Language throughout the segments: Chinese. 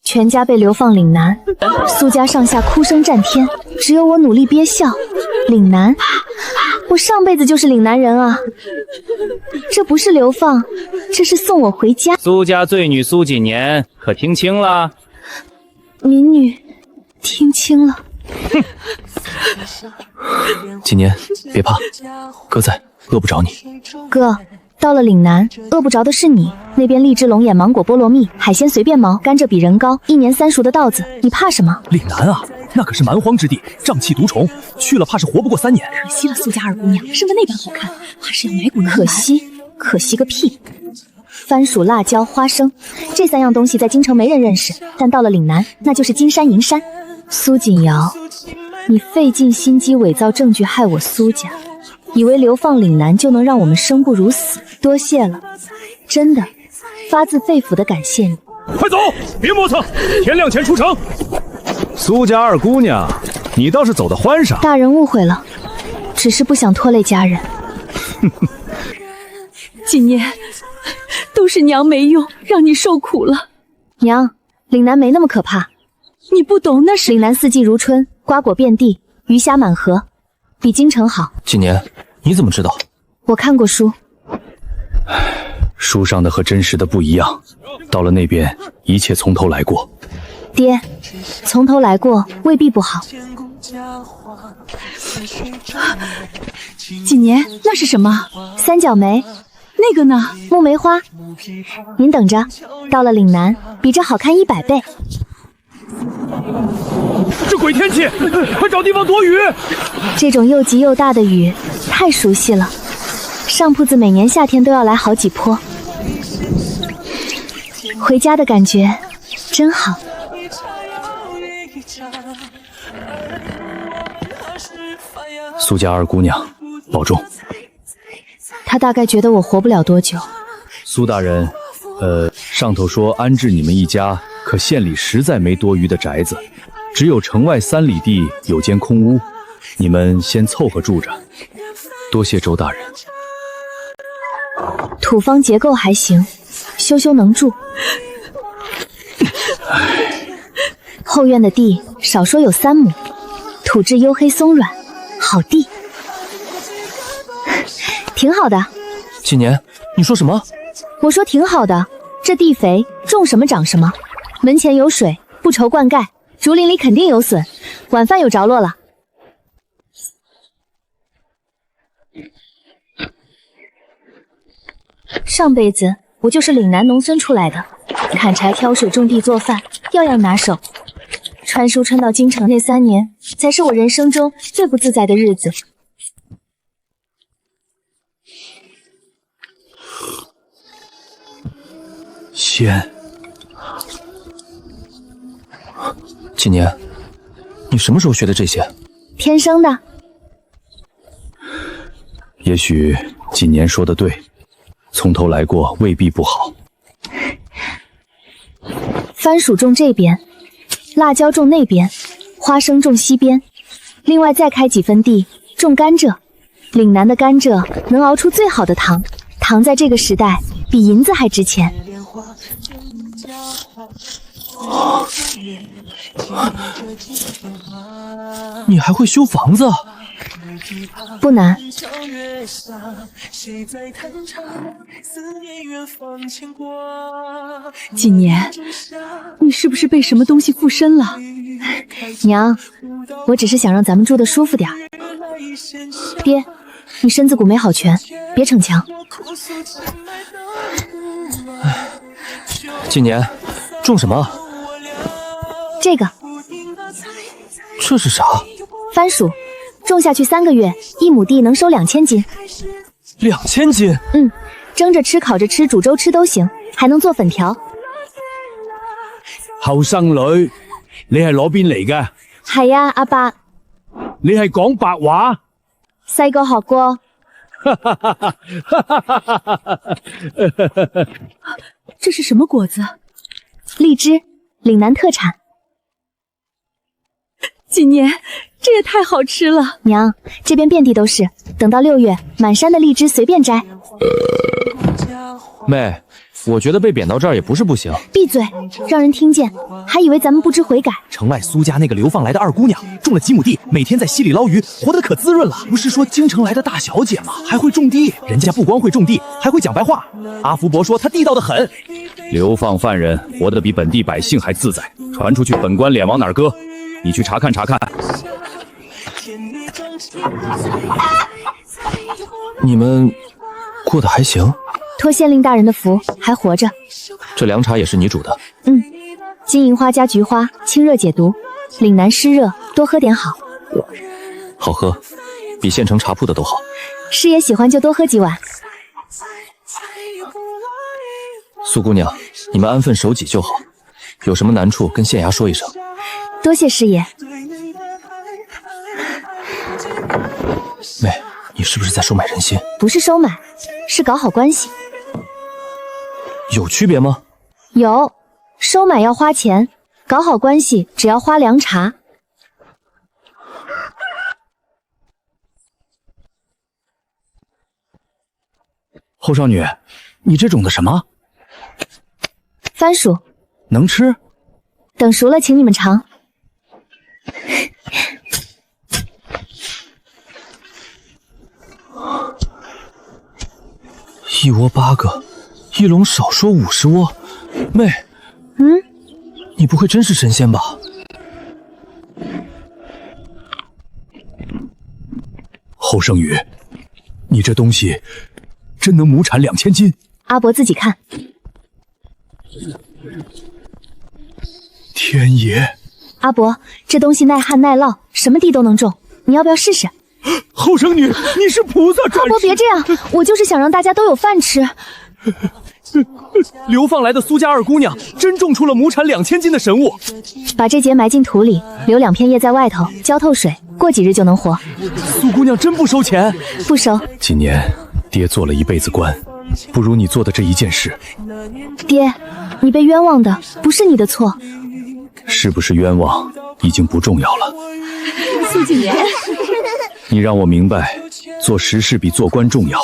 全家被流放岭南，苏家上下哭声震天，只有我努力憋笑。岭南，我上辈子就是岭南人啊！这不是流放，这是送我回家。苏家罪女苏锦年，可听清了？民女听清了。锦年，别怕，哥在，饿不着你。哥，到了岭南，饿不着的是你。那边荔枝龙眼、芒果、菠萝蜜，海鲜随便毛，甘蔗比人高，1年3熟的稻子，你怕什么？岭南啊，那可是蛮荒之地，瘴气毒虫，去了怕是活不过3年。可惜了苏家二姑娘，生得那般好看，怕是要埋骨难埋。可惜个屁！番薯、辣椒、花生，这3样东西在京城没人认识，但到了岭南，那就是金山银山。苏锦瑶，你费尽心机伪造证据害我苏家，以为流放岭南就能让我们生不如死，多谢了，真的，发自肺腑的感谢你。快走，别磨蹭，天亮前出城。苏家二姑娘，你倒是走得欢畅。大人误会了，只是不想拖累家人。锦年，都是娘没用，让你受苦了。娘，岭南没那么可怕。你不懂，那是岭南四季如春，瓜果遍地，鱼虾满河，比京城好。锦年，你怎么知道？我看过书。书上的和真实的不一样，到了那边，一切从头来过。爹，从头来过未必不好。锦年，那是什么？三角梅。那个呢？木梅花。您等着，到了岭南，比这好看100倍。这鬼天气，快找地方躲雨！这种又急又大的雨，太熟悉了。上铺子每年夏天都要来好几波。回家的感觉真好。苏家二姑娘，保重。他大概觉得我活不了多久。苏大人，上头说安置你们一家，可县里实在没多余的宅子，只有城外3里地有间空屋，你们先凑合住着。多谢周大人。土方结构还行，修能住。后院的地少说有3亩，土质黝黑松软，好地，挺好的。锦年，你说什么？我说挺好的，这地肥，种什么长什么。门前有水，不愁灌溉，竹林里肯定有笋，晚饭有着落了。上辈子我就是岭南农村出来的，砍柴挑水种地做饭，样样拿手。穿书穿到京城那3年，才是我人生中最不自在的日子。鲜。锦年，你什么时候学的这些？天生的。也许锦年说的对，从头来过未必不好。番薯种这边，辣椒种那边，花生种西边，另外再开几分地种甘蔗。岭南的甘蔗能熬出最好的糖，糖在这个时代比银子还值钱。你还会修房子？不难。锦年，你是不是被什么东西附身了？娘，我只是想让咱们住得舒服点。爹，你身子骨没好全，别逞强。锦年，种什么？这个。这是啥？番薯，种下去3个月，1亩地能收2000斤。2000斤？蒸着吃、烤着吃、煮粥吃都行，还能做粉条。後生女，你係攞邊嚟嘅？係呀，阿伯。你係講白話？細個學過。这是什么果子？荔枝，岭南特产。锦年，这也太好吃了。娘，这边遍地都是，等到6月，满山的荔枝随便摘。妹，我觉得被贬到这儿也不是不行。闭嘴，让人听见，还以为咱们不知悔改。城外苏家那个流放来的二姑娘，种了几亩地，每天在溪里捞鱼，活得可滋润了。不是说京城来的大小姐吗？还会种地，人家不光会种地，还会讲白话。阿福伯说他地道得很。流放犯人活得比本地百姓还自在，传出去本官脸往哪儿搁？你去查看查看。你们过得还行？托县令大人的福，还活着。这凉茶也是你煮的？金银花加菊花，清热解毒，岭南湿热，多喝点好。好喝，比县城茶铺的都好。师爷喜欢就多喝几碗。苏姑娘，你们安分守己就好，有什么难处跟县衙说一声。多谢师爷。妹，你是不是在收买人心？不是收买，是搞好关系。有区别吗？有，收买要花钱，搞好关系只要花凉茶。后少女，你这种的什么？番薯能吃？等熟了请你们尝。一窝8个，一笼少说50窝。妹，你不会真是神仙吧？后生宇，你这东西真能亩产2000斤？阿伯自己看。天爷！阿伯，这东西耐旱耐涝，什么地都能种，你要不要试试？后生女，你是菩萨转世！阿伯别这样，我就是想让大家都有饭吃。流放来的苏家二姑娘真种出了亩产2000斤的神物。把这节埋进土里，留2片叶在外头，浇透水，过几日就能活。苏姑娘真不收钱？不收。今年爹做了一辈子官，不如你做的这一件事。爹，你被冤枉的不是你的错。是不是冤枉已经不重要了。苏景言，你让我明白，做实事比做官重要。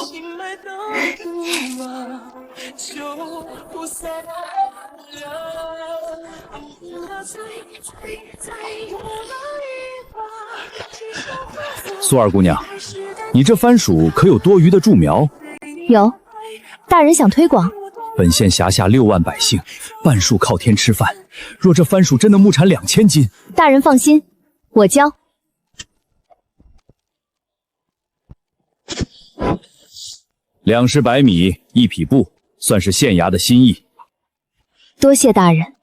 苏二姑娘，你这番薯可有多余的株苗？有，大人想推广。本县辖下6万百姓，半数靠天吃饭。若这番薯真的亩产2000斤，大人放心，我教。2石100米1匹布，算是县衙的心意。多谢大人。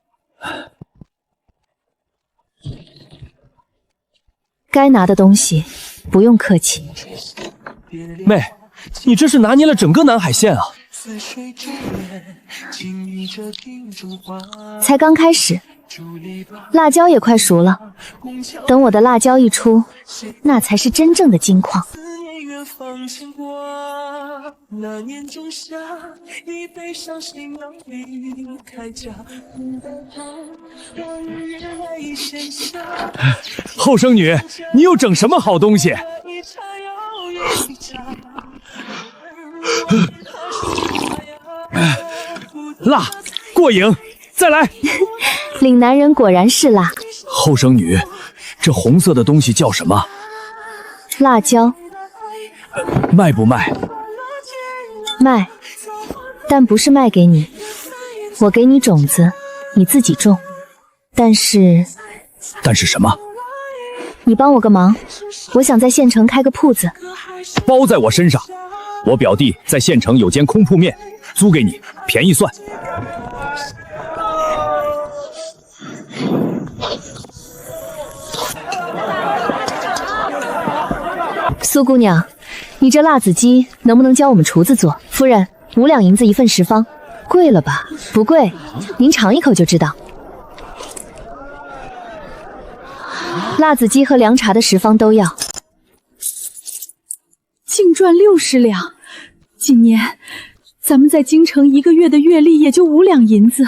该拿的东西不用客气。妹，你这是拿捏了整个南海县啊！才刚开始，辣椒也快熟了。等我的辣椒一出，那才是真正的金矿。后生女，你又整什么好东西？辣，过瘾，再来。岭南人果然是辣。后生女，这红色的东西叫什么？辣椒。卖不卖？卖，但不是卖给你，我给你种子，你自己种。但是什么？你帮我个忙，我想在县城开个铺子。包在我身上。我表弟在县城有间空铺面，租给你，便宜算。苏姑娘，你这辣子鸡能不能教我们厨子做？夫人，5两银子1份食方，贵了吧？不贵，您尝一口就知道。辣子鸡和凉茶的食方都要。净赚60两，今年咱们在京城1个月的月例也就5两银子。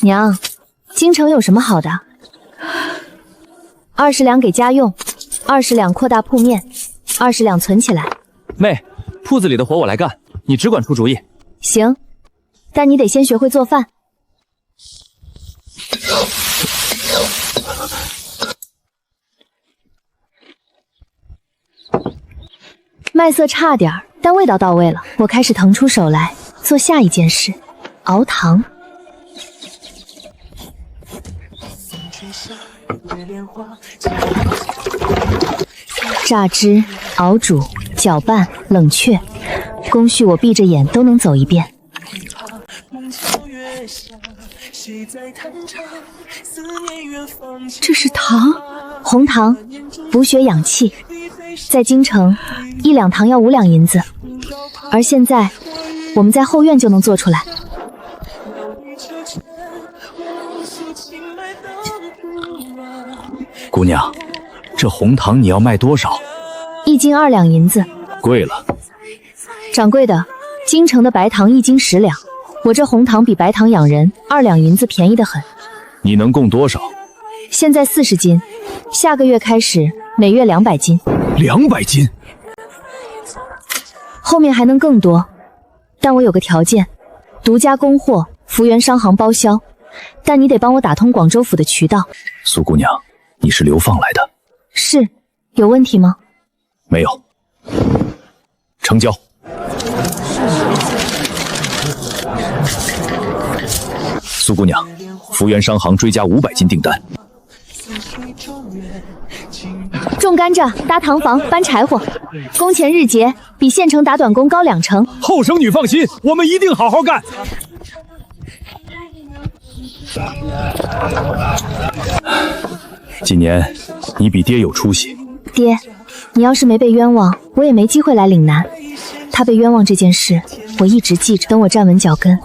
娘，京城有什么好的？20两给家用，20两扩大铺面，20两存起来。妹，铺子里的活我来干，你只管出主意。行，但你得先学会做饭。麦色差点，但味道到位了。我开始腾出手来做下一件事，熬糖。榨汁、熬煮、搅拌、冷却，工序我闭着眼都能走一遍。这是糖？红糖，补血养气。在京城，1两糖要5两银子，而现在我们在后院就能做出来。姑娘，这红糖你要卖多少？1斤2两银子。贵了。掌柜的，京城的白糖1斤10两，我这红糖比白糖养人，2两银子便宜得很。你能供多少？现在40斤，下个月开始每月200斤。200斤？后面还能更多，但我有个条件，独家供货，福源商行包销，但你得帮我打通广州府的渠道。苏姑娘，你是流放来的？是，有问题吗？没有。成交。苏姑娘，福源商行追加500斤订单。种甘蔗、搭糖房、搬柴火，工钱日结，比县城打短工高2成。后生女放心，我们一定好好干。今年你比爹有出息。爹，你要是没被冤枉，我也没机会来岭南。他被冤枉这件事，我一直记着。等我站稳脚跟，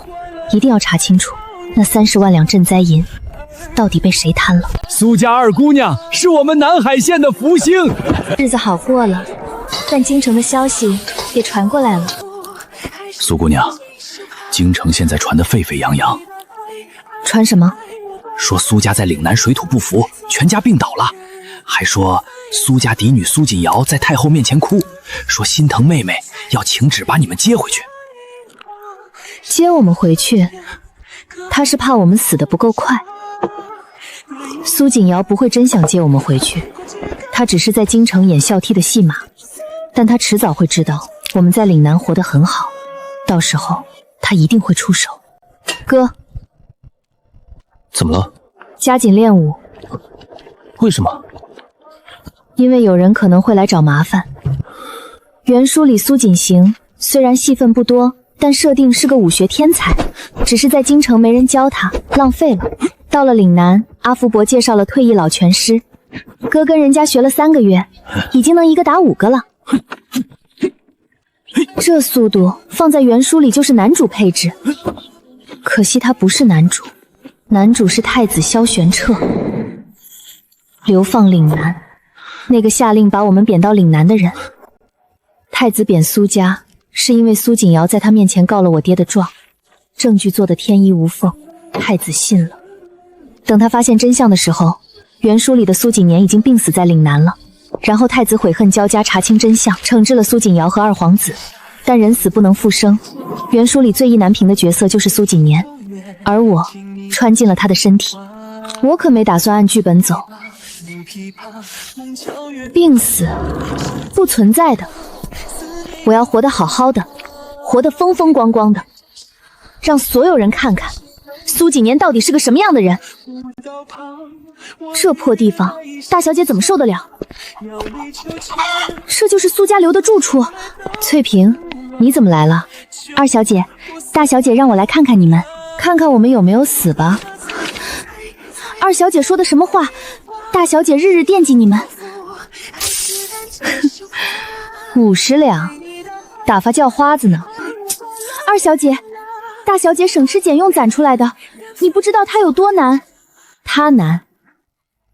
一定要查清楚那30万两赈灾银到底被谁贪了。苏家二姑娘是我们南海县的福星。日子好过了，但京城的消息也传过来了。苏姑娘，京城现在传得沸沸扬扬。传什么？说苏家在岭南水土不服，全家病倒了，还说苏家嫡女苏锦瑶在太后面前哭，说心疼妹妹，要请旨把你们接回去。接我们回去？他是怕我们死得不够快。苏锦瑶不会真想接我们回去，她只是在京城演笑踢的戏码，但她迟早会知道我们在岭南活得很好，到时候她一定会出手。哥，怎么了？加紧练武。为什么？因为有人可能会来找麻烦。原书里苏锦行虽然戏份不多，但设定是个武学天才，只是在京城没人教他，浪费了。到了岭南，阿福伯介绍了退役老拳师，哥跟人家学了3个月，已经能一个打5个了。这速度放在原书里就是男主配置，可惜他不是男主，男主是太子萧玄彻。流放岭南，那个下令把我们贬到岭南的人，太子贬苏家是因为苏锦瑶在他面前告了我爹的状，证据做得天衣无缝，太子信了。等他发现真相的时候，原书里的苏锦年已经病死在岭南了。然后太子悔恨交加，查清真相，惩治了苏锦瑶和二皇子。但人死不能复生，原书里最意难平的角色就是苏锦年，而我穿进了他的身体。我可没打算按剧本走。病死不存在的，我要活得好好的，活得风风光光的，让所有人看看苏锦年到底是个什么样的人。这破地方，大小姐怎么受得了？这就是苏家留的住处。翠萍，你怎么来了？二小姐，大小姐让我来看看你们，看看我们有没有死吧。二小姐说的什么话？大小姐日日惦记你们。50两，打发叫花子呢。二小姐，大小姐省吃俭用攒出来的，你不知道她有多难。她难，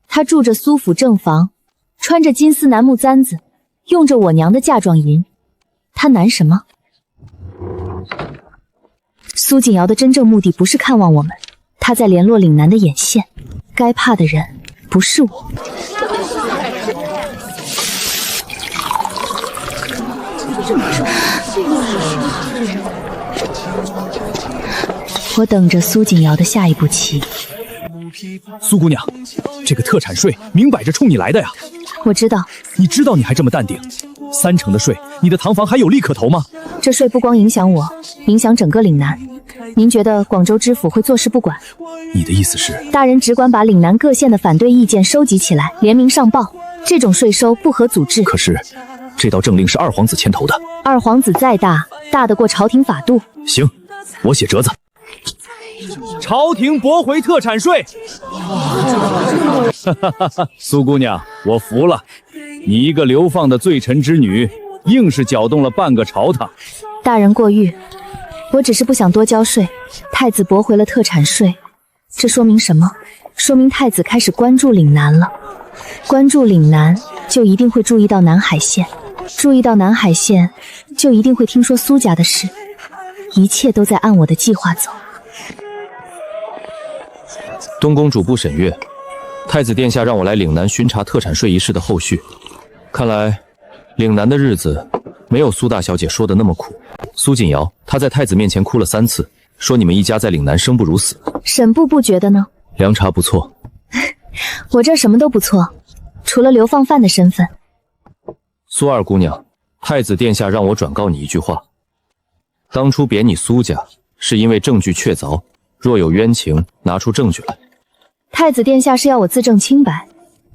她住着苏府正房，穿着金丝楠木簪子，用着我娘的嫁妆银，她难什么？苏锦瑶的真正目的不是看望我们，她在联络岭南的眼线，该怕的人不是我。我等着苏锦瑶的下一步棋。苏姑娘，这个特产税明摆着冲你来的呀！我知道，你知道你还这么淡定，30%的税，你的堂房还有利可图吗？这税不光影响我，影响整个岭南。您觉得广州知府会坐视不管？你的意思是，大人只管把岭南各县的反对意见收集起来，联名上报。这种税收不合组织。可是，这道政令是二皇子牵头的。二皇子再大，大得过朝廷法度。行，我写折子。朝廷驳回特产税。苏姑娘，我服了，你一个流放的罪臣之女，硬是搅动了半个朝堂。大人过誉，我只是不想多交税。太子驳回了特产税，这说明什么？说明太子开始关注岭南了。关注岭南，就一定会注意到南海县，注意到南海县，就一定会听说苏家的事。一切都在按我的计划走。东宫主簿沈月，太子殿下让我来岭南巡查特产税一事的后续。看来，岭南的日子没有苏大小姐说的那么苦。苏锦瑶，她在太子面前哭了3次，说你们一家在岭南生不如死。沈部不觉得呢？凉茶不错。我这儿什么都不错，除了流放犯的身份。苏二姑娘，太子殿下让我转告你一句话：当初贬你苏家，是因为证据确凿，若有冤情，拿出证据来。太子殿下是要我自证清白。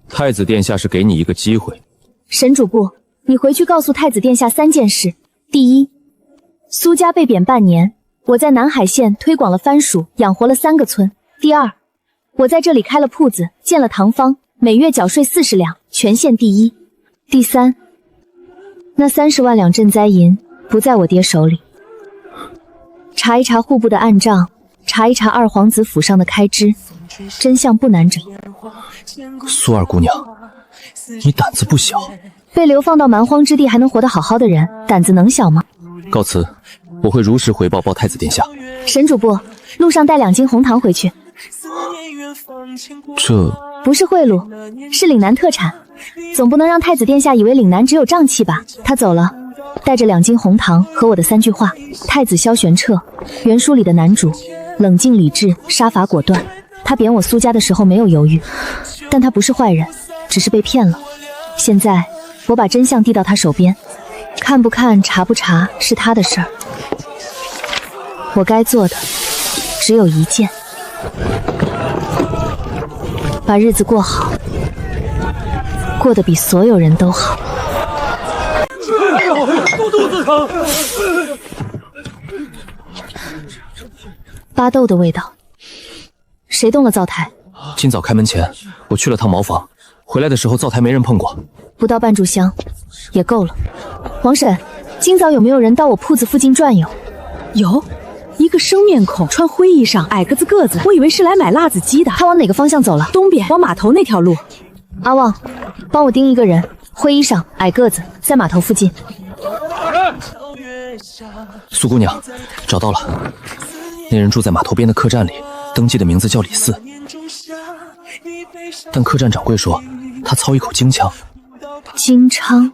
太子殿下是给你一个机会。沈主簿，你回去告诉太子殿下3件事：第一，苏家被贬半年，我在南海县推广了番薯，养活了3个村；第二，我在这里开了铺子，建了堂坊，每月缴税40两，全县第一；第三，那30万两赈灾银不在我爹手里。查一查户部的暗账，查一查二皇子府上的开支，真相不难整。苏二姑娘，你胆子不小。被流放到蛮荒之地还能活得好好的人，胆子能小吗？告辞，我会如实回报太子殿下。沈主簿，路上带2斤红糖回去。这不是贿赂，是岭南特产，总不能让太子殿下以为岭南只有瘴气吧？他走了，带着2斤红糖和我的3句话：太子萧玄彻，原书里的男主，冷静理智，杀伐果断。他贬我苏家的时候没有犹豫，但他不是坏人，只是被骗了。现在我把真相递到他手边，看不看查不查是他的事儿。我该做的只有一件，把日子过好，过得比所有人都好。肚子疼。巴豆的味道。谁动了灶台？今早开门前，我去了趟茅房，回来的时候灶台没人碰过。不到半炷香，也够了。王婶，今早有没有人到我铺子附近转悠？有，一个生面孔，穿灰衣裳，矮个子，我以为是来买辣子鸡的。他往哪个方向走了？东边，往码头那条路。阿旺，帮我盯一个人，灰衣裳，矮个子，在码头附近。苏姑娘，找到了，那人住在码头边的客栈里，登记的名字叫李四，但客栈掌柜说他操一口京腔。京昌，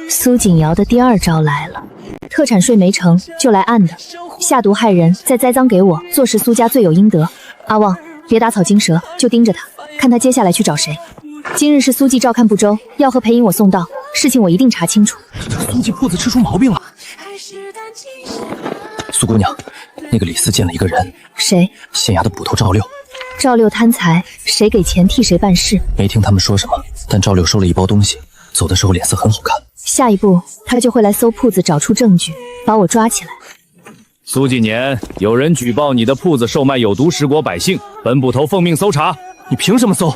苏锦瑶的第2招来了。特产税没成就来暗的，下毒害人，再栽赃给我，坐实苏家罪有应得。阿旺，别打草惊蛇，就盯着他，看他接下来去找谁。今日是苏记照看不周，要和裴颖我送到，事情我一定查清楚。苏记铺子吃出毛病了。苏姑娘，那个李四见了一个人。谁？县衙的捕头赵六。赵六贪财，谁给钱替谁办事。没听他们说什么，但赵六收了一包东西，走的时候脸色很好看。下一步他就会来搜铺子，找出证据，把我抓起来。苏纪年，有人举报你的铺子售卖有毒食果百姓，本捕头奉命搜查。你凭什么搜？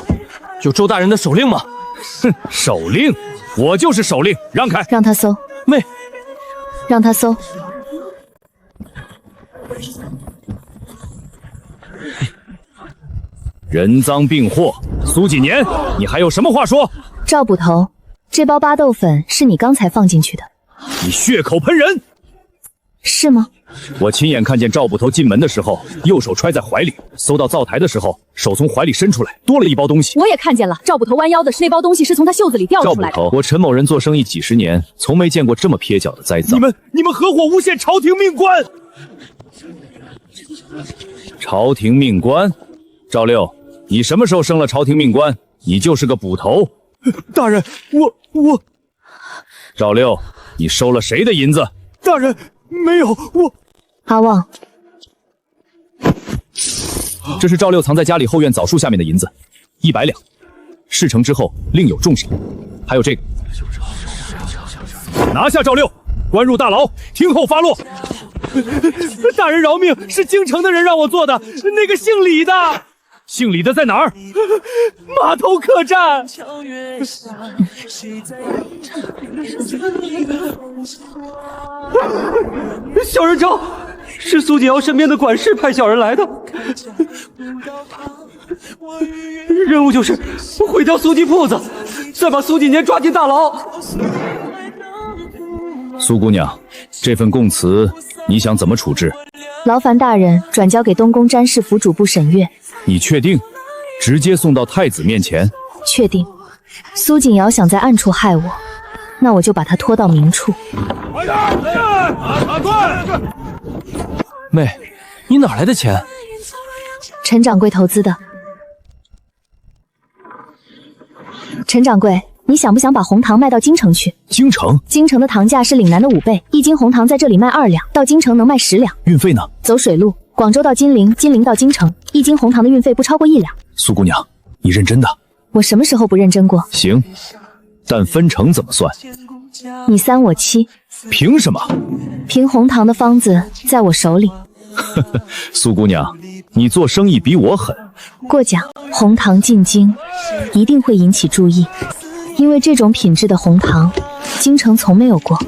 有周大人的手令吗？哼，手令？我就是手令，让开！让他搜。妹，让他搜。人赃并获，苏纪年，你还有什么话说？赵捕头，这包巴豆粉是你刚才放进去的。你血口喷人！是吗？我亲眼看见赵捕头进门的时候，右手揣在怀里，搜到灶台的时候，手从怀里伸出来，多了一包东西。我也看见了，赵捕头弯腰的那包东西是从他袖子里掉出来的。赵捕头，我陈某人做生意几十年，从没见过这么蹩脚的栽赃。你们合伙诬陷朝廷命官！朝廷命官，赵六，你什么时候升了朝廷命官？你就是个捕头。大人，我赵六，你收了谁的银子？大人没有我。阿旺，这是赵六藏在家里后院枣树下面的银子，100两。事成之后另有重赏。还有这个，拿下赵六，关入大牢，听候发落。大人饶命，是京城的人让我做的，那个姓李的。姓李的在哪儿？码头客栈。小人招，是苏锦瑶身边的管事派小人来的，任务就是毁掉苏记铺子，再把苏锦年抓进大牢。苏姑娘，这份供词你想怎么处置？劳烦大人转交给东宫詹事府主簿审阅。你确定？直接送到太子面前？确定。苏锦瑶想在暗处害我，那我就把他拖到明处。妹，你哪来的钱？陈掌柜投资的。陈掌柜，你想不想把红糖卖到京城去？京城？京城的糖价是岭南的5倍，1斤红糖在这里卖2两，到京城能卖10两。运费呢？走水路，广州到金陵，金陵到京城，1斤红糖的运费不超过1两。苏姑娘，你认真的？我什么时候不认真过？行，但分成怎么算？你3我7。凭什么？凭红糖的方子在我手里。苏姑娘，你做生意比我狠。过奖，红糖进京一定会引起注意，因为这种品质的红糖，京城从没有过。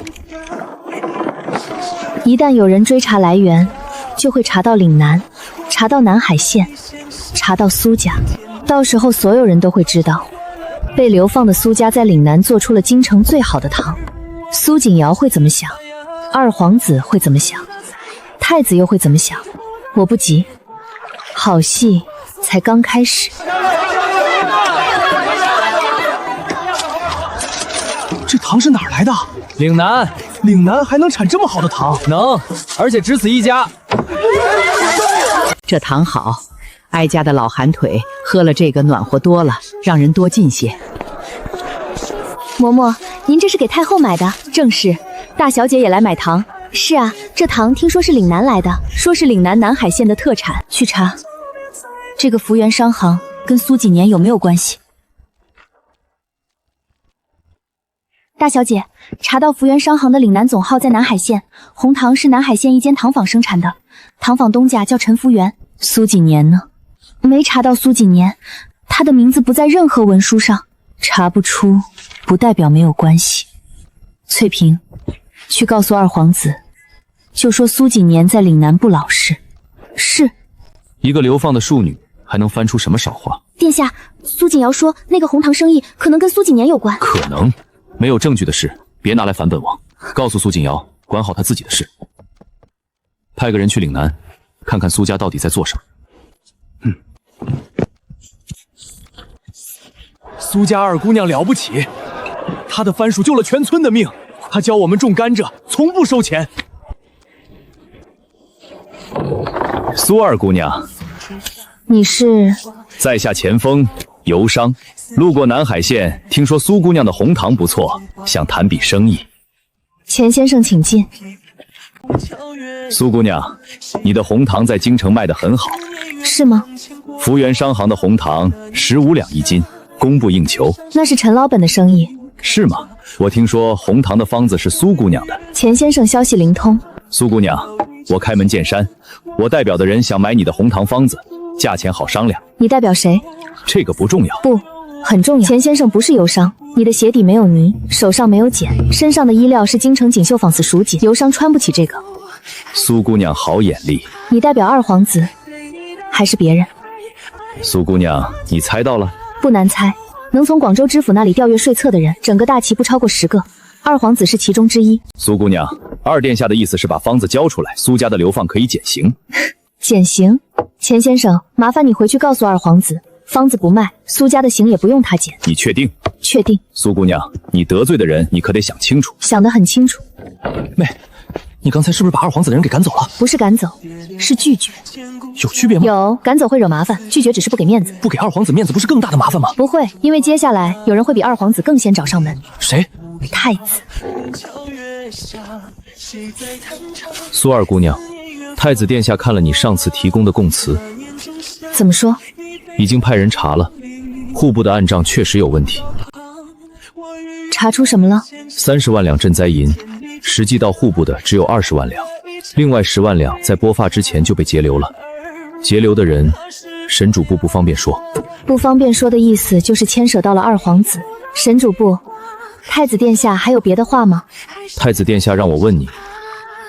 一旦有人追查来源，就会查到岭南，查到南海县，查到苏家，到时候所有人都会知道，被流放的苏家在岭南做出了京城最好的糖。苏锦瑶会怎么想？二皇子会怎么想？太子又会怎么想？我不急，好戏才刚开始。这糖是哪儿来的？岭南，岭南还能产这么好的糖？能，而且只此一家。这糖好，哀家的老寒腿喝了这个暖和多了，让人多进些。嬷嬷，您这是给太后买的？正是，大小姐也来买糖。是啊，这糖听说是岭南来的，说是岭南南海县的特产。去查，这个福源商行跟苏锦年有没有关系？大小姐，查到福源商行的岭南总号在南海县，红糖是南海县一间糖坊生产的，糖坊东家叫陈福源。苏锦年呢？没查到苏锦年，他的名字不在任何文书上，查不出不代表没有关系。翠萍，去告诉二皇子，就说苏锦年在岭南不老实。是。一个流放的庶女还能翻出什么少话？殿下，苏锦瑶说那个红糖生意可能跟苏锦年有关。可能？没有证据的事，别拿来烦本王。告诉苏锦瑶，管好她自己的事。派个人去岭南，看看苏家到底在做什么。苏家二姑娘了不起，她的番薯救了全村的命。她教我们种甘蔗，从不收钱。苏二姑娘，你是？在下钱锋，游商，路过南海县，听说苏姑娘的红糖不错，想谈笔生意。钱先生请进。苏姑娘，你的红糖在京城卖得很好，是吗？福源商行的红糖15两1斤，供不应求。那是陈老本的生意。是吗？我听说红糖的方子是苏姑娘的。钱先生消息灵通。苏姑娘，我开门见山，我代表的人想买你的红糖方子，价钱好商量。你代表谁？这个不重要。不，很重要。钱先生不是游商，你的鞋底没有泥，手上没有茧，身上的衣料是京城锦绣纺丝蜀锦，游商穿不起这个。苏姑娘好眼力。你代表二皇子，还是别人？苏姑娘，你猜到了？不难猜，能从广州知府那里调阅税册的人，整个大齐不超过10个，二皇子是其中之一。苏姑娘，二殿下的意思是把方子交出来，苏家的流放可以减刑。减刑？钱先生，麻烦你回去告诉二皇子，方子不卖，苏家的刑也不用他减。你确定？确定。苏姑娘，你得罪的人，你可得想清楚。想得很清楚。妹，你刚才是不是把二皇子的人给赶走了？不是赶走，是拒绝。有区别吗？有，赶走会惹麻烦，拒绝只是不给面子。不给二皇子面子不是更大的麻烦吗？不会，因为接下来有人会比二皇子更先找上门。谁？太子。苏二姑娘，太子殿下看了你上次提供的供词，怎么说？已经派人查了，户部的案账确实有问题。查出什么了？30万两赈灾银，实际到户部的只有20万两，另外10万两在拨发之前就被截留了。截留的人，沈主簿不方便说。不方便说的意思就是牵扯到了二皇子。沈主簿，太子殿下还有别的话吗？太子殿下让我问你，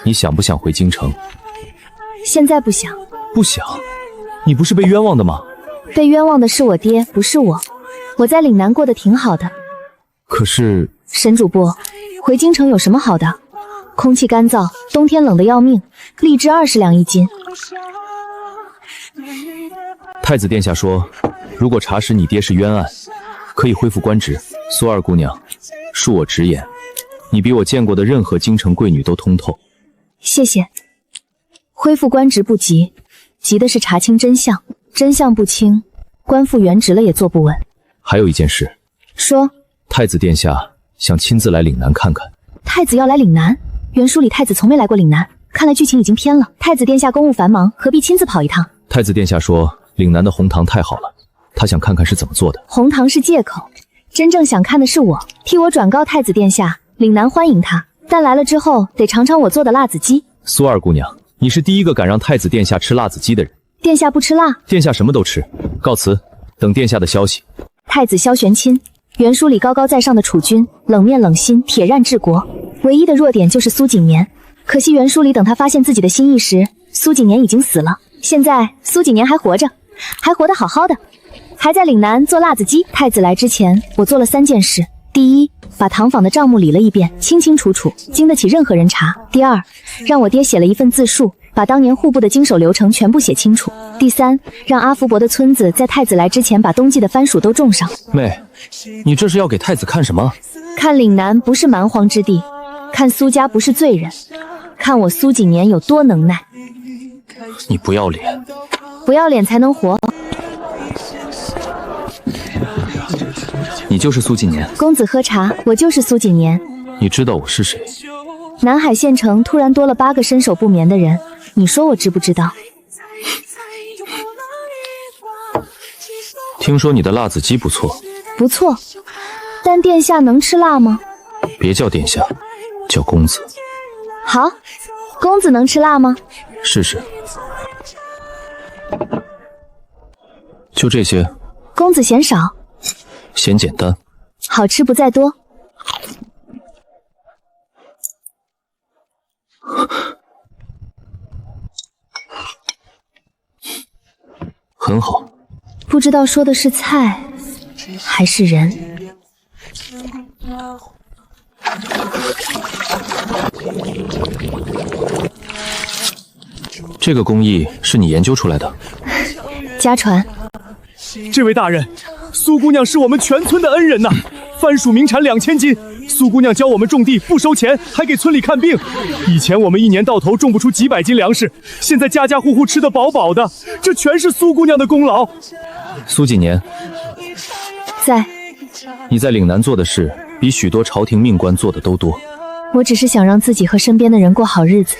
你想不想回京城？现在不想。不想？你不是被冤枉的吗？被冤枉的是我爹，不是我。我在岭南过得挺好的。可是，沈主簿，回京城有什么好的？空气干燥，冬天冷得要命，荔枝20两一斤。太子殿下说，如果查实你爹是冤案，可以恢复官职。苏二姑娘，恕我直言，你比我见过的任何京城贵女都通透。谢谢。恢复官职不急，急的是查清真相。真相不清，官复原职了也坐不稳。还有一件事。说。太子殿下想亲自来岭南看看。太子要来岭南？原书里太子从没来过岭南，看来剧情已经偏了。太子殿下公务繁忙，何必亲自跑一趟？太子殿下说，岭南的红糖太好了，他想看看是怎么做的。红糖是借口，真正想看的是我。替我转告太子殿下，岭南欢迎他，但来了之后得尝尝我做的辣子鸡。苏二姑娘，你是第一个敢让太子殿下吃辣子鸡的人。殿下不吃辣？殿下什么都吃。告辞，等殿下的消息。太子萧玄钦，原书里高高在上的储君，冷面冷心，铁腕治国，唯一的弱点就是苏锦年。可惜原书里等他发现自己的心意时，苏锦年已经死了。现在苏锦年还活着，还活得好好的，还在岭南做辣子鸡。太子来之前，我做了3件事：第一，把唐坊的账目理了一遍，清清楚楚，经得起任何人查；第二，让我爹写了一份自述，把当年户部的经手流程全部写清楚；第三，让阿福伯的村子在太子来之前把冬季的番薯都种上。妹，你这是要给太子看什么？看岭南不是蛮荒之地，看苏家不是罪人，看我苏锦年有多能耐。你不要脸！不要脸才能活。你就是苏锦年。公子喝茶，我就是苏锦年。你知道我是谁？南海县城突然多了8个身手不眠的人，你说我知不知道？听说你的辣子鸡不错。不错，但殿下能吃辣吗？别叫殿下，叫公子。好，公子能吃辣吗？试试。就这些。公子嫌少？嫌简单。好吃不在多。很好。不知道说的是菜还是人。这个工艺是你研究出来的？家传。这位大人，苏姑娘是我们全村的恩人呐，番薯名产2000斤。苏姑娘教我们种地不收钱，还给村里看病。以前我们一年到头种不出几百斤粮食，现在家家户户吃得饱饱的，这全是苏姑娘的功劳。苏锦年，在。你在岭南做的事，比许多朝廷命官做的都多。我只是想让自己和身边的人过好日子。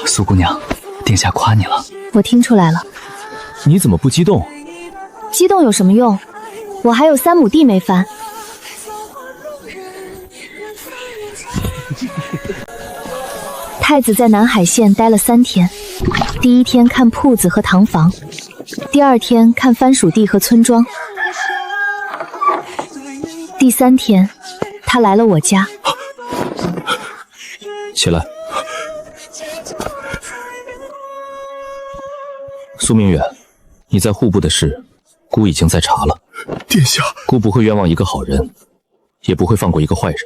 苏姑娘，殿下夸你了。我听出来了。你怎么不激动？激动有什么用？我还有3亩地没翻。太子在南海县待了3天，第1天看铺子和堂房，第2天看番薯地和村庄，第3天他来了我家。起来。苏明远，你在户部的事，姑已经在查了。殿下，姑不会冤枉一个好人，也不会放过一个坏人。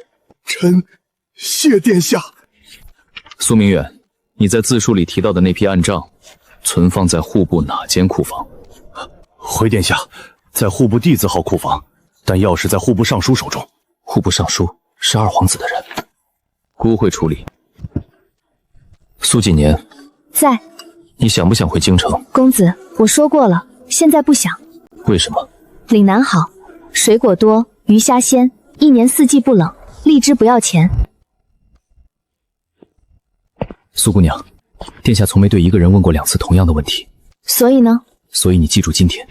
臣谢殿下。苏明远，你在自述里提到的那批案账，存放在户部哪间库房？回殿下，在户部D字号库房，但钥匙在户部尚书手中。户部尚书是二皇子的人。姑会处理。苏锦年在。你想不想回京城？公子，我说过了，现在不想。为什么？岭南好，水果多，鱼虾鲜，一年四季不冷，荔枝不要钱。苏姑娘，殿下从没对一个人问过2次同样的问题。所以呢？所以你记住今天。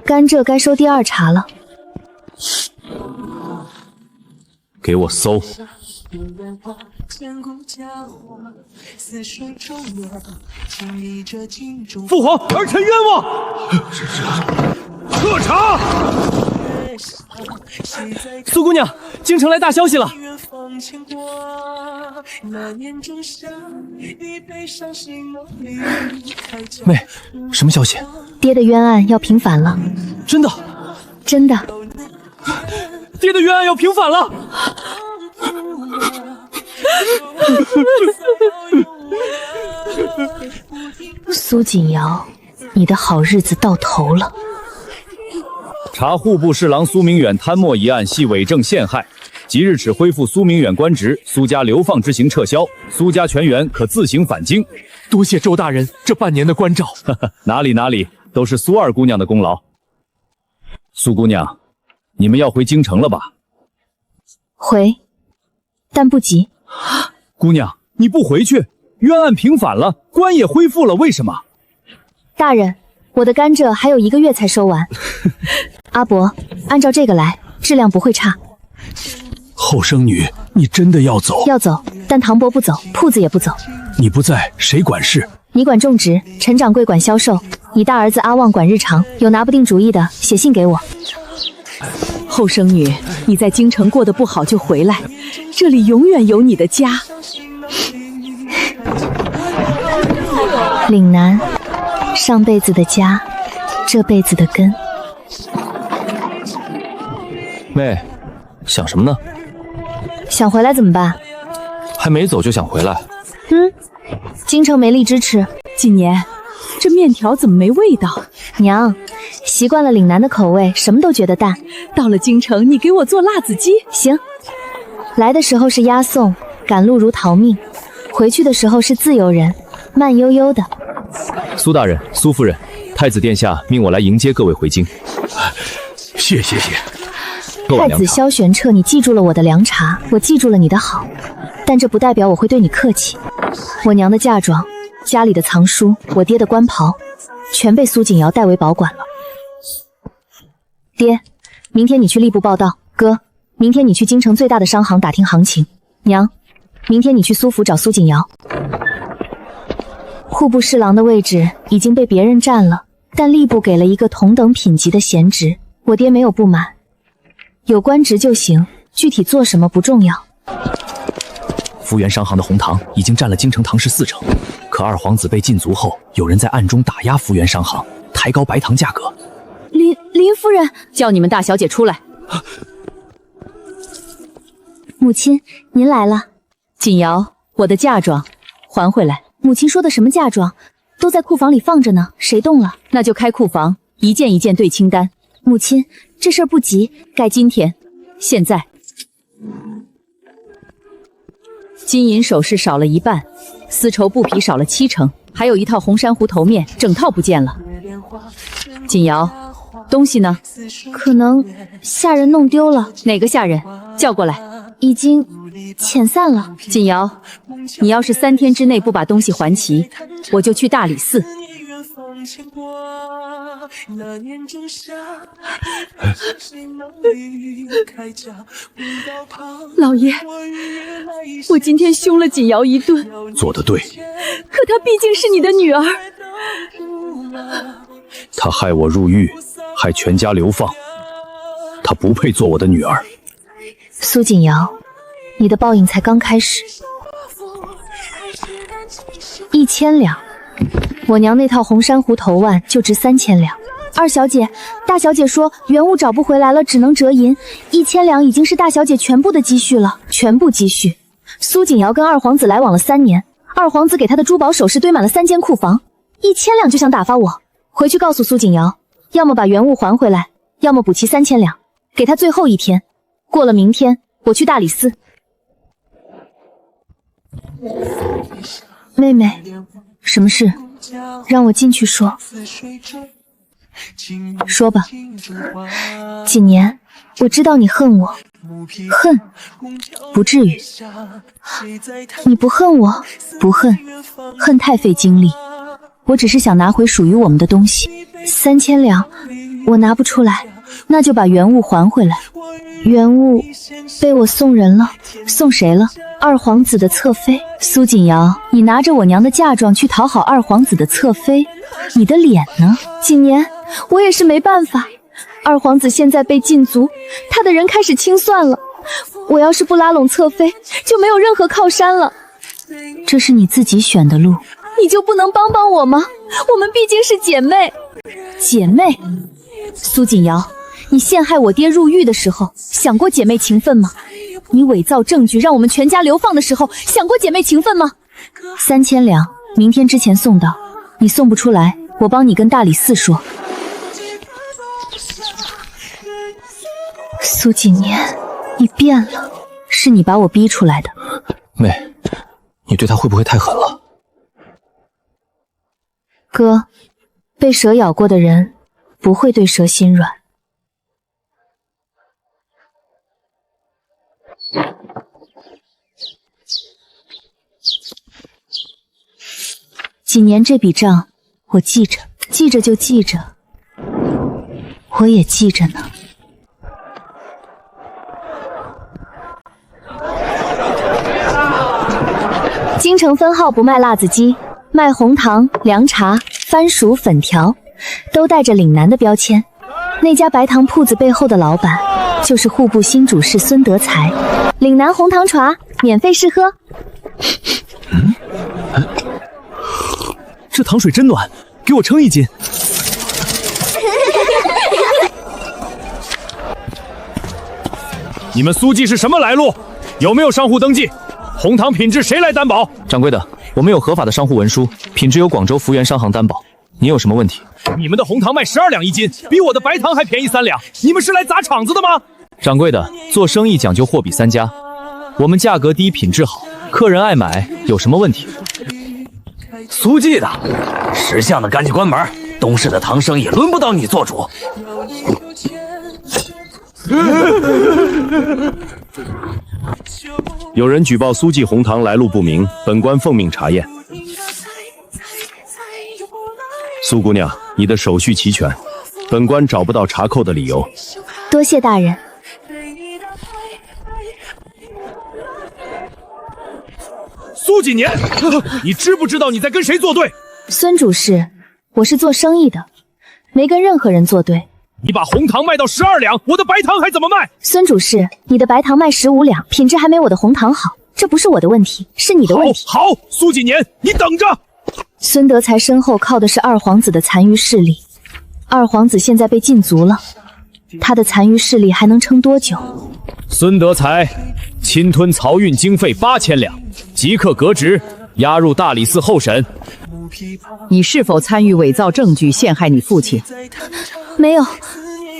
甘蔗该收第2茬了。给我搜！父皇，儿臣冤枉！彻查！苏姑娘，京城来大消息了。妹，什么消息？爹的冤案要平反了。真的？真的。爹的冤案要平反了。苏锦瑶，你的好日子到头了。查户部侍郎苏明远贪墨一案系伪证陷害，即日起恢复苏明远官职，苏家流放之刑撤销，苏家全员可自行返京。多谢周大人这半年的关照。哪里，都是苏二姑娘的功劳。苏姑娘，你们要回京城了吧？回，但不急。姑娘，你不回去，冤案平反了，官也恢复了，为什么？大人，我的甘蔗还有1个月才收完。阿伯，按照这个来，质量不会差。后生女，你真的要走？要走，但唐伯不走，铺子也不走。你不在，谁管事？你管种植，陈掌柜管销售，你大儿子阿旺管日常。有拿不定主意的，写信给我。后生女，你在京城过得不好就回来，这里永远有你的家。岭南，上辈子的家，这辈子的根。妹，想什么呢？想回来怎么办？还没走就想回来？京城没荔枝吃。锦年，这面条怎么没味道？娘，习惯了岭南的口味，什么都觉得淡。到了京城，你给我做辣子鸡。行。来的时候是押送，赶路如逃命；回去的时候是自由人，慢悠悠的。苏大人、苏夫人，太子殿下命我来迎接各位回京。谢。太子萧玄彻，你记住了我的凉茶，我记住了你的好，但这不代表我会对你客气。我娘的嫁妆，家里的藏书，我爹的官袍，全被苏锦瑶代为保管了。爹，明天你去吏部报到。哥，明天你去京城最大的商行打听行情。娘，明天你去苏府找苏锦瑶。户部侍郎的位置已经被别人占了，但吏部给了一个同等品级的闲职，我爹没有不满。有官职就行，具体做什么不重要。福源商行的红糖已经占了京城糖市40%，可二皇子被禁足后，有人在暗中打压福源商行，抬高白糖价格。林夫人，叫你们大小姐出来。母亲，您来了。锦瑶，我的嫁妆还回来。母亲说的什么嫁妆？都在库房里放着呢，谁动了？那就开库房，一件一件对清单。母亲，这事儿不急，该今天，现在。金银首饰少了1半，丝绸布匹少了70%，还有一套红珊瑚头面，整套不见了。锦瑶，东西呢？可能下人弄丢了。哪个下人？叫过来。已经遣散了。锦瑶，你要是3天之内不把东西还齐，我就去大理寺。老爷，我今天凶了锦瑶一顿。做得对。可她毕竟是你的女儿。她害我入狱，害全家流放，她不配做我的女儿。苏锦瑶，你的报应才刚开始。1000两，我娘那套红珊瑚头腕就值3000两。二小姐，大小姐说原物找不回来了，只能折银。1000两已经是大小姐全部的积蓄了，全部积蓄。苏锦瑶跟二皇子来往了3年，二皇子给她的珠宝首饰堆满了3间库房，1000两就想打发我。回去告诉苏锦瑶，要么把原物还回来，要么补齐3000两。给他最后一天。过了明天，我去大理寺。妹妹，什么事？让我进去说。说吧。锦年，我知道你恨我。恨？不至于。你不恨我？不恨。恨太费精力。我只是想拿回属于我们的东西。3000两，我拿不出来，那就把原物还回来。原物被我送人了。送谁了？二皇子的侧妃。苏锦瑶，你拿着我娘的嫁妆去讨好二皇子的侧妃，你的脸呢？锦年，我也是没办法。二皇子现在被禁足，他的人开始清算了。我要是不拉拢侧妃，就没有任何靠山了。这是你自己选的路，你就不能帮帮我吗？我们毕竟是姐妹。姐妹？苏锦瑶，你陷害我爹入狱的时候，想过姐妹情分吗？你伪造证据让我们全家流放的时候，想过姐妹情分吗？3000两，明天之前送到。你送不出来，我帮你跟大理寺说。苏锦年，你变了，是你把我逼出来的。妹，你对他会不会太狠了？哥，被蛇咬过的人不会对蛇心软。几年这笔账我记着，记着就记着，我也记着呢。京城分号不卖辣子鸡，卖红糖、凉茶、番薯、粉条，都带着岭南的标签。那家白糖铺子背后的老板就是户部新主事孙德才。岭南红糖茶免费试喝。这糖水真暖，给我称1斤。你们苏记是什么来路？有没有商户登记？红糖品质谁来担保？掌柜的，我们有合法的商户文书，品质由广州福源商行担保。你有什么问题？你们的红糖卖12两1斤，比我的白糖还便宜3两，你们是来砸场子的吗？掌柜的，做生意讲究货比三家，我们价格低，品质好，客人爱买，有什么问题？苏记的，识相的赶紧关门，东市的糖生意轮不到你做主。有人举报苏记红糖来路不明，本官奉命查验。苏姑娘，你的手续齐全，本官找不到查扣的理由。多谢大人。苏锦年，你知不知道你在跟谁作对？孙主事，我是做生意的，没跟任何人作对。你把红糖卖到12两，我的白糖还怎么卖？孙主事，你的白糖卖15两，品质还没我的红糖好，这不是我的问题，是你的问题。好，苏锦年，你等着。孙德才身后靠的是二皇子的残余势力，二皇子现在被禁足了，他的残余势力还能撑多久？孙德才侵吞漕运经费8000两，即刻革职，押入大理寺候审。你是否参与伪造证据陷害你父亲？没有。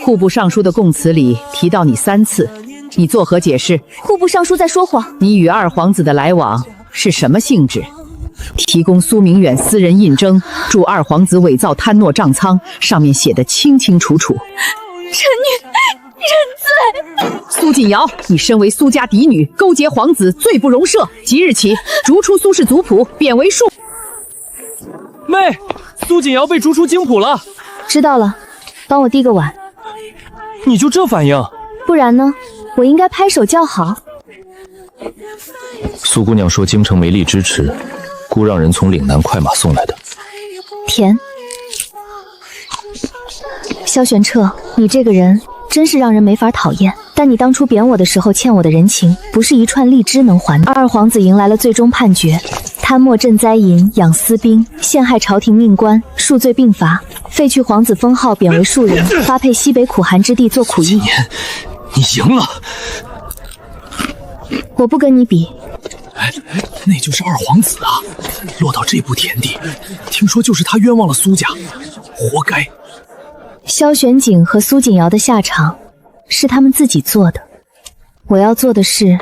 户部尚书的供词里提到你3次，你作何解释？户部尚书在说谎。你与二皇子的来往是什么性质？提供苏明远私人印征，助二皇子伪造贪诺账仓，上面写得清清楚楚。臣女认罪。苏锦瑶，你身为苏家嫡女，勾结皇子，罪不容赦。即日起，逐出苏氏族谱，贬为庶。妹，苏锦瑶被逐出京谱了。知道了，帮我递个碗。你就这反应？不然呢？我应该拍手叫好。苏姑娘说京城没力支持，故让人从岭南快马送来的。甜。萧玄彻，你这个人真是让人没法讨厌。但你当初贬我的时候欠我的人情，不是一串荔枝能还的。二皇子迎来了最终判决，贪墨赈灾银，养私兵，陷害朝廷命官，数罪并罚，废去皇子封号，贬为庶人，发配西北苦寒之地做苦役。你赢了。我不跟你比。那就是二皇子啊！落到这步田地，听说就是他冤枉了苏家，活该。萧玄景和苏锦瑶的下场是他们自己做的。我要做的事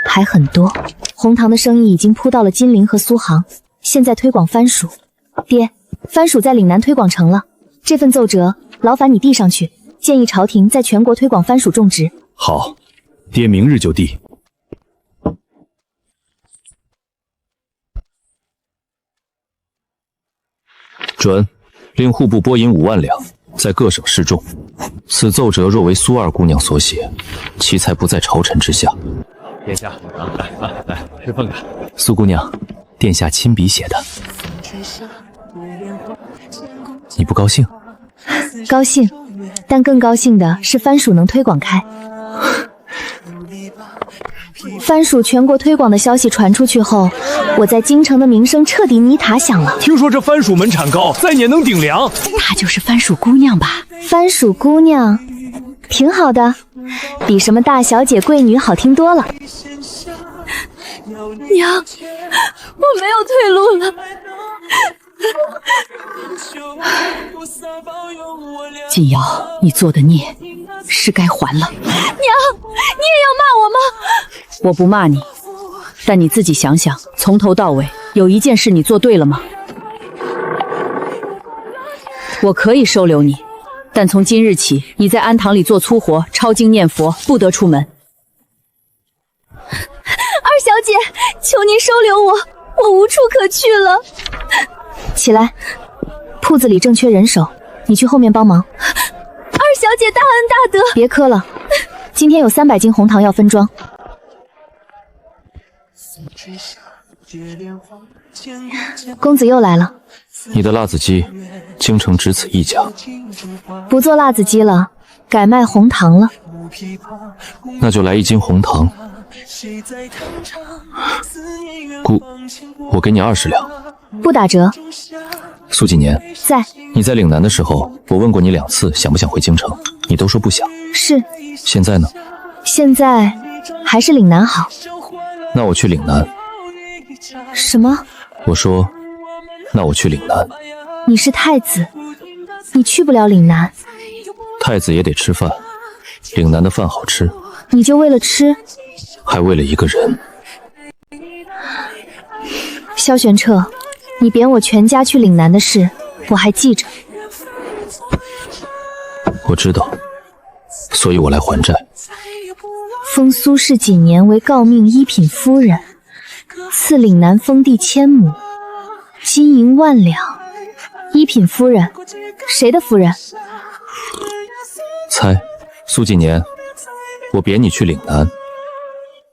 还很多。红糖的生意已经铺到了金陵和苏杭，现在推广番薯。爹，番薯在岭南推广成了，这份奏折劳烦你递上去，建议朝廷在全国推广番薯种植。好，爹明日就递。准，令户部拨银5万两，在各省示众。此奏折若为苏二姑娘所写，其才不在朝臣之下。殿下，来吃饭吧。苏姑娘，殿下亲笔写的，你不高兴？高兴，但更高兴的是番薯能推广开。番薯全国推广的消息传出去后，我在京城的名声彻底泥塔响了。听说这番薯门产高，再年能顶粮。她就是番薯姑娘吧？番薯姑娘，挺好的，比什么大小姐、贵女好听多了。娘，我没有退路了。锦瑶，你做的孽是该还了。娘，你也要骂我吗？我不骂你，但你自己想想，从头到尾有一件事你做对了吗？我可以收留你，但从今日起，你在庵堂里做粗活，抄经念佛，不得出门。二小姐，求您收留我，我无处可去了。起来，铺子里正缺人手，你去后面帮忙。二小姐大恩大德，别磕了。今天有300斤红糖要分装。公子又来了。你的辣子鸡，京城只此一家。不做辣子鸡了，改卖红糖了。那就来1斤红糖。姑，我给你20两。不打折。苏锦年在。你在岭南的时候，我问过你2次想不想回京城，你都说不想。是。现在呢？现在还是岭南好。那我去岭南。什么？我说，那我去岭南。你是太子，你去不了岭南。太子也得吃饭，岭南的饭好吃。你就为了吃？还为了一个人。萧玄彻，你贬我全家去岭南的事，我还记着。我知道，所以我来还债。封苏氏锦年为诰命一品夫人，赐岭南封地1000亩，金银10000两。一品夫人，谁的夫人？猜，苏锦年，我贬你去岭南，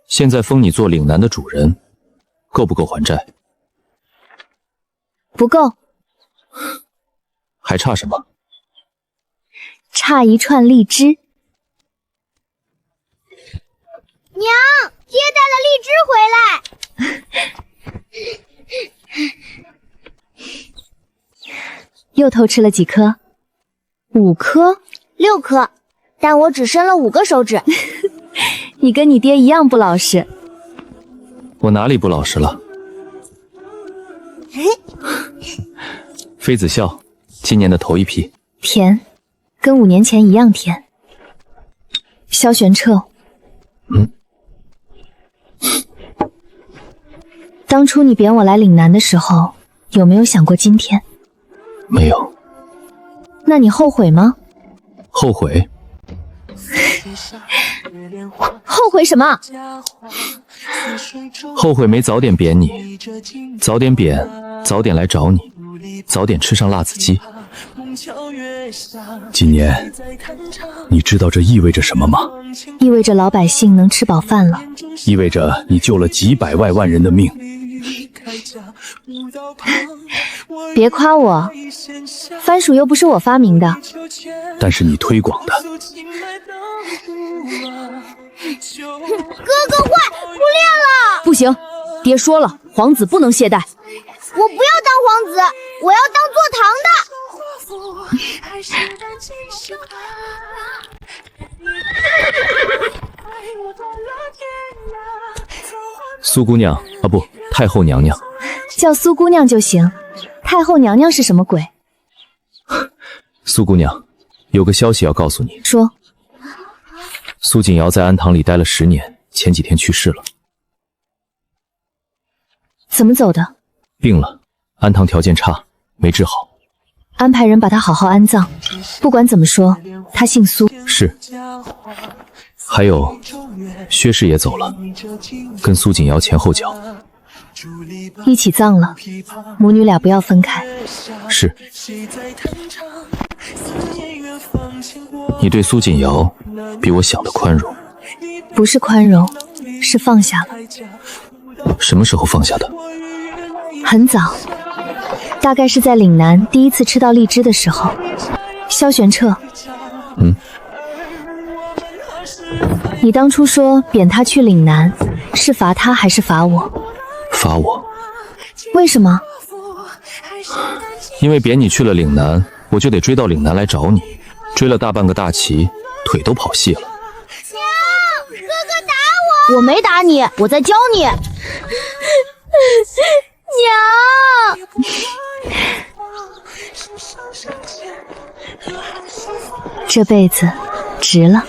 现在封你做岭南的主人，够不够还债？不够。还差什么？差一串荔枝。娘，爹带了荔枝回来。又偷吃了几颗？5颗？6颗，但我只伸了5个手指。你跟你爹一样不老实。我哪里不老实了？妃子笑，今年的头一批。甜，跟5年前一样甜。萧玄彻，当初你贬我来岭南的时候，有没有想过今天？没有。那你后悔吗？后悔？后悔什么？后悔没早点贬你，早点贬，早点来找你，早点吃上辣子鸡。锦年，你知道这意味着什么吗？意味着老百姓能吃饱饭了，意味着你救了几百万人的命。别夸我，番薯又不是我发明的，但是你推广的。哥哥坏，不练了。不行，爹说了，皇子不能懈怠。我不要当皇子，我要当做糖的。苏姑娘啊，不，太后娘娘。叫苏姑娘就行。太后娘娘是什么鬼？苏姑娘，有个消息要告诉你。说。苏锦瑶在安堂里待了10年，前几天去世了。怎么走的？病了，安堂条件差，没治好。安排人把他好好安葬。不管怎么说，他姓苏。是。还有，薛氏也走了，跟苏锦瑶前后脚。一起葬了，母女俩不要分开。是。你对苏锦瑶比我想的宽容。不是宽容，是放下了。什么时候放下的？很早，大概是在岭南第一次吃到荔枝的时候。萧玄彻，你当初说贬他去岭南，是罚他还是罚我？罚我。为什么？因为贬你去了岭南，我就得追到岭南来找你，追了大半个大旗，腿都跑细了。娘，哥哥打我！我没打你，我在教你。娘，这辈子值了。